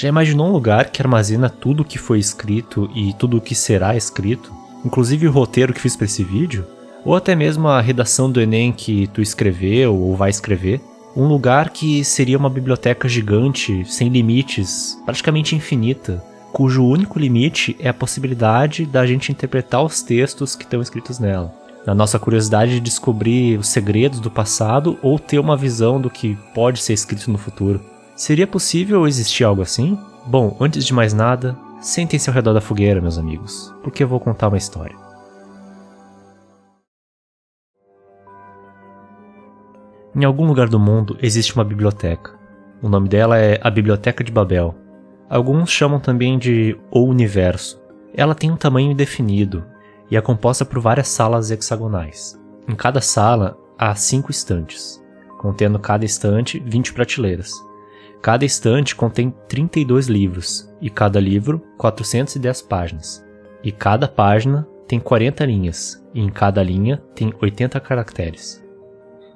Já imaginou um lugar que armazena tudo o que foi escrito e tudo o que será escrito? Inclusive o roteiro que fiz para esse vídeo? Ou até mesmo a redação do Enem que tu escreveu ou vai escrever? Um lugar que seria uma biblioteca gigante, sem limites, praticamente infinita, cujo único limite é a possibilidade da gente interpretar os textos que estão escritos nela. Na nossa curiosidade de descobrir os segredos do passado ou ter uma visão do que pode ser escrito no futuro. Seria possível existir algo assim? Bom, antes de mais nada, sentem-se ao redor da fogueira, meus amigos, porque eu vou contar uma história. Em algum lugar do mundo existe uma biblioteca. O nome dela é a Biblioteca de Babel. Alguns chamam também de O Universo. Ela tem um tamanho indefinido e é composta por várias salas hexagonais. Em cada sala há 5 estantes, contendo cada estante 20 prateleiras. Cada estante contém 32 livros, e cada livro 410 páginas. E cada página tem 40 linhas, e em cada linha tem 80 caracteres.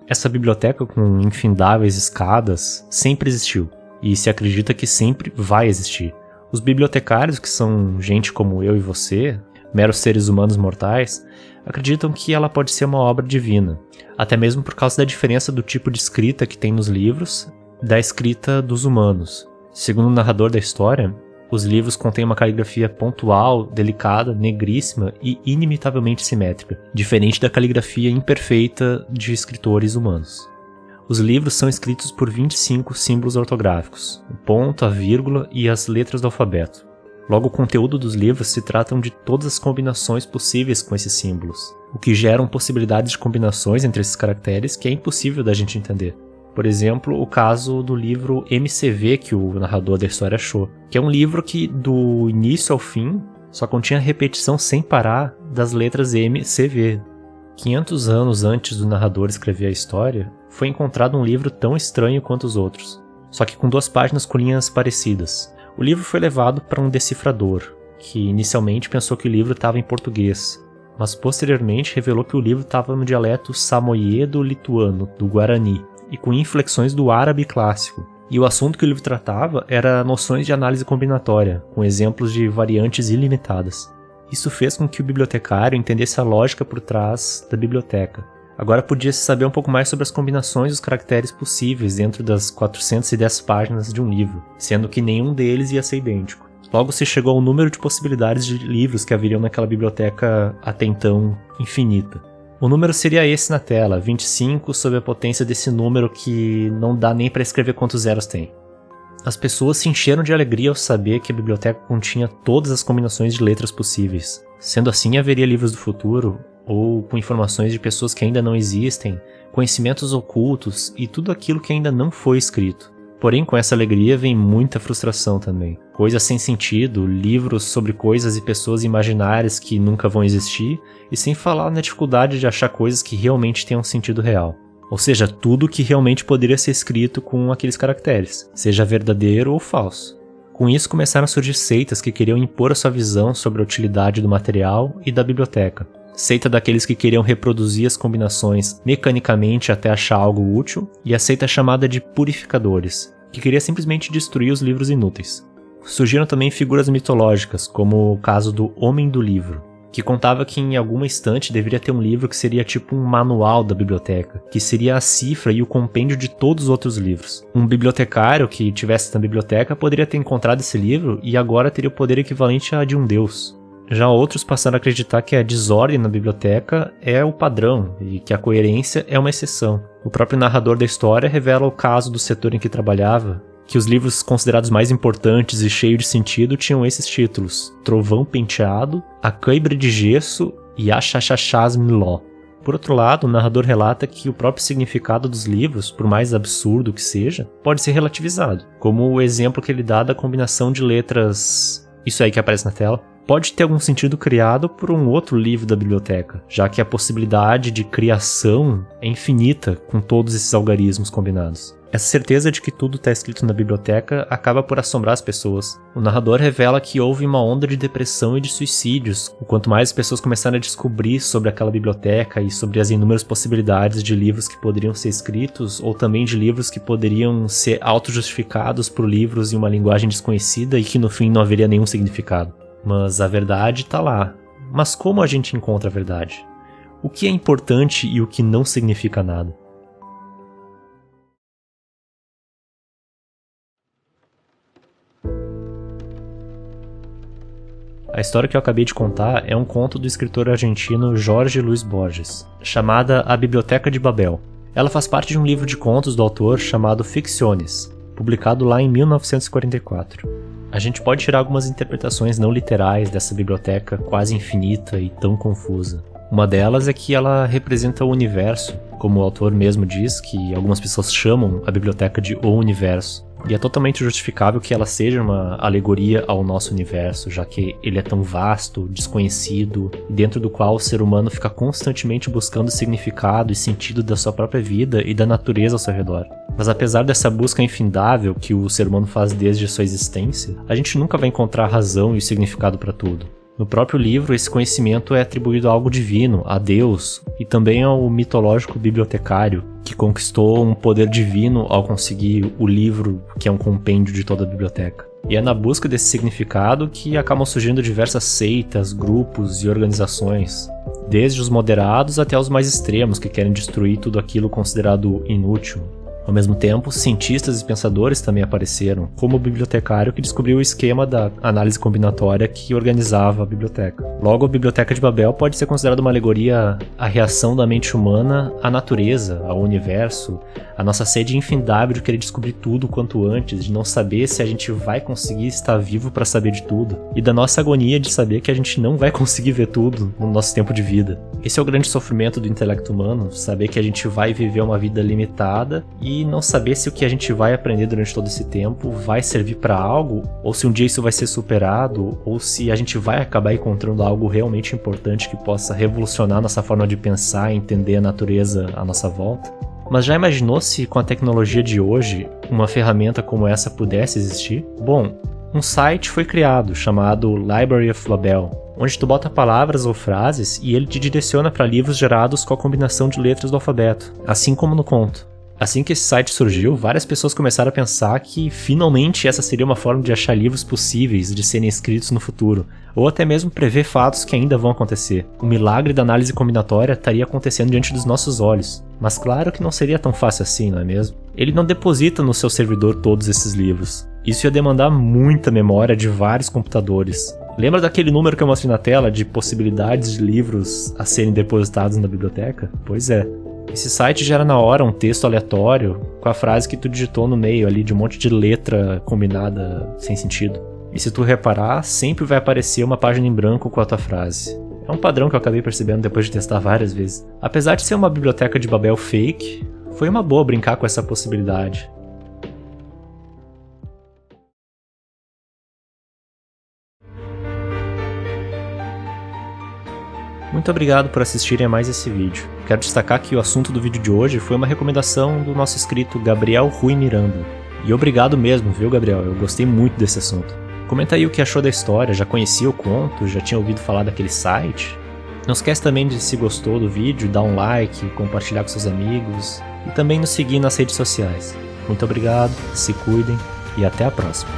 Essa biblioteca com infindáveis escadas sempre existiu, e se acredita que sempre vai existir. Os bibliotecários, que são gente como eu e você, meros seres humanos mortais, acreditam que ela pode ser uma obra divina, até mesmo por causa da diferença do tipo de escrita que tem nos livros da escrita dos humanos. Segundo o narrador da história, os livros contêm uma caligrafia pontual, delicada, negríssima e inimitavelmente simétrica, diferente da caligrafia imperfeita de escritores humanos. Os livros são escritos por 25 símbolos ortográficos, o ponto, a vírgula e as letras do alfabeto. Logo, o conteúdo dos livros se tratam de todas as combinações possíveis com esses símbolos, o que geram possibilidades de combinações entre esses caracteres que é impossível da gente entender. Por exemplo, o caso do livro MCV que o narrador da história achou, que é um livro que, do início ao fim, só continha repetição sem parar das letras MCV. 500 anos antes do narrador escrever a história, foi encontrado um livro tão estranho quanto os outros, só que com 2 páginas com linhas parecidas. O livro foi levado para um decifrador, que inicialmente pensou que o livro estava em português, mas posteriormente revelou que o livro estava no dialeto samoiedo-lituano, do Guarani, e com inflexões do árabe clássico. E o assunto que o livro tratava era noções de análise combinatória, com exemplos de variantes ilimitadas. Isso fez com que o bibliotecário entendesse a lógica por trás da biblioteca. Agora podia-se saber um pouco mais sobre as combinações dos caracteres possíveis dentro das 410 páginas de um livro, sendo que nenhum deles ia ser idêntico. Logo se chegou ao número de possibilidades de livros que haveriam naquela biblioteca até então infinita. O número seria esse na tela, 25 sob a potência desse número que não dá nem para escrever quantos zeros tem. As pessoas se encheram de alegria ao saber que a biblioteca continha todas as combinações de letras possíveis. Sendo assim, haveria livros do futuro, ou com informações de pessoas que ainda não existem, conhecimentos ocultos e tudo aquilo que ainda não foi escrito. Porém, com essa alegria vem muita frustração também. Coisas sem sentido, livros sobre coisas e pessoas imaginárias que nunca vão existir, e sem falar na dificuldade de achar coisas que realmente tenham sentido real. Ou seja, tudo que realmente poderia ser escrito com aqueles caracteres, seja verdadeiro ou falso. Com isso começaram a surgir seitas que queriam impor a sua visão sobre a utilidade do material e da biblioteca. Seita daqueles que queriam reproduzir as combinações mecanicamente até achar algo útil, e a seita chamada de purificadores, que queria simplesmente destruir os livros inúteis. Surgiram também figuras mitológicas, como o caso do Homem do Livro, que contava que em alguma estante deveria ter um livro que seria tipo um manual da biblioteca, que seria a cifra e o compêndio de todos os outros livros. Um bibliotecário que tivesse na biblioteca poderia ter encontrado esse livro e agora teria o poder equivalente a de um deus. Já outros passaram a acreditar que a desordem na biblioteca é o padrão e que a coerência é uma exceção. O próprio narrador da história revela o caso do setor em que trabalhava, que os livros considerados mais importantes e cheios de sentido tinham esses títulos: Trovão Penteado, A Cãibra de Gesso e Achachachás Miló. Por outro lado, o narrador relata que o próprio significado dos livros, por mais absurdo que seja, pode ser relativizado, como o exemplo que ele dá da combinação de letras, isso aí que aparece na tela, pode ter algum sentido criado por um outro livro da biblioteca, já que a possibilidade de criação é infinita com todos esses algarismos combinados. Essa certeza de que tudo está escrito na biblioteca acaba por assombrar as pessoas. O narrador revela que houve uma onda de depressão e de suicídios, quanto mais as pessoas começaram a descobrir sobre aquela biblioteca e sobre as inúmeras possibilidades de livros que poderiam ser escritos, ou também de livros que poderiam ser auto-justificados por livros em uma linguagem desconhecida e que no fim não haveria nenhum significado. Mas a verdade está lá. Mas como a gente encontra a verdade? O que é importante e o que não significa nada? A história que eu acabei de contar é um conto do escritor argentino Jorge Luis Borges, chamada A Biblioteca de Babel. Ela faz parte de um livro de contos do autor chamado Ficciones, publicado lá em 1944. A gente pode tirar algumas interpretações não literais dessa biblioteca quase infinita e tão confusa. Uma delas é que ela representa o universo, como o autor mesmo diz, que algumas pessoas chamam a biblioteca de O Universo. E é totalmente justificável que ela seja uma alegoria ao nosso universo, já que ele é tão vasto, desconhecido, dentro do qual o ser humano fica constantemente buscando significado e sentido da sua própria vida e da natureza ao seu redor. Mas apesar dessa busca infindável que o ser humano faz desde sua existência, a gente nunca vai encontrar razão e significado para tudo. No próprio livro, esse conhecimento é atribuído a algo divino, a Deus, e também ao mitológico bibliotecário, que conquistou um poder divino ao conseguir o livro, que é um compêndio de toda a biblioteca. E é na busca desse significado que acabam surgindo diversas seitas, grupos e organizações, desde os moderados até os mais extremos, que querem destruir tudo aquilo considerado inútil. Ao mesmo tempo, cientistas e pensadores também apareceram, como o bibliotecário que descobriu o esquema da análise combinatória que organizava a biblioteca. Logo, a Biblioteca de Babel pode ser considerada uma alegoria à reação da mente humana à natureza, ao universo, a nossa sede infindável de querer descobrir tudo quanto antes, de não saber se a gente vai conseguir estar vivo para saber de tudo, e da nossa agonia de saber que a gente não vai conseguir ver tudo no nosso tempo de vida. Esse é o grande sofrimento do intelecto humano, saber que a gente vai viver uma vida limitada e não saber se o que a gente vai aprender durante todo esse tempo vai servir para algo, ou se um dia isso vai ser superado, ou se a gente vai acabar encontrando algo realmente importante que possa revolucionar nossa forma de pensar e entender a natureza à nossa volta. Mas já imaginou se com a tecnologia de hoje uma ferramenta como essa pudesse existir? Bom, um site foi criado chamado Library of Babel, onde tu bota palavras ou frases e ele te direciona para livros gerados com a combinação de letras do alfabeto, assim como no conto. Assim que esse site surgiu, várias pessoas começaram a pensar que finalmente essa seria uma forma de achar livros possíveis de serem escritos no futuro, ou até mesmo prever fatos que ainda vão acontecer. O milagre da análise combinatória estaria acontecendo diante dos nossos olhos. Mas claro que não seria tão fácil assim, não é mesmo? Ele não deposita no seu servidor todos esses livros. Isso ia demandar muita memória de vários computadores. Lembra daquele número que eu mostrei na tela de possibilidades de livros a serem depositados na biblioteca? Pois é. Esse site gera na hora um texto aleatório com a frase que tu digitou no meio ali de um monte de letra combinada sem sentido. E se tu reparar, sempre vai aparecer uma página em branco com a tua frase. É um padrão que eu acabei percebendo depois de testar várias vezes. Apesar de ser uma biblioteca de Babel fake, foi uma boa brincar com essa possibilidade. Muito obrigado por assistirem a mais esse vídeo. Quero destacar que o assunto do vídeo de hoje foi uma recomendação do nosso inscrito Gabriel Rui Miranda. E obrigado mesmo, viu, Gabriel? Eu gostei muito desse assunto. Comenta aí o que achou da história, já conhecia o conto, já tinha ouvido falar daquele site? Não esquece também de, se gostou do vídeo, dar um like, compartilhar com seus amigos e também nos seguir nas redes sociais. Muito obrigado, se cuidem e até a próxima.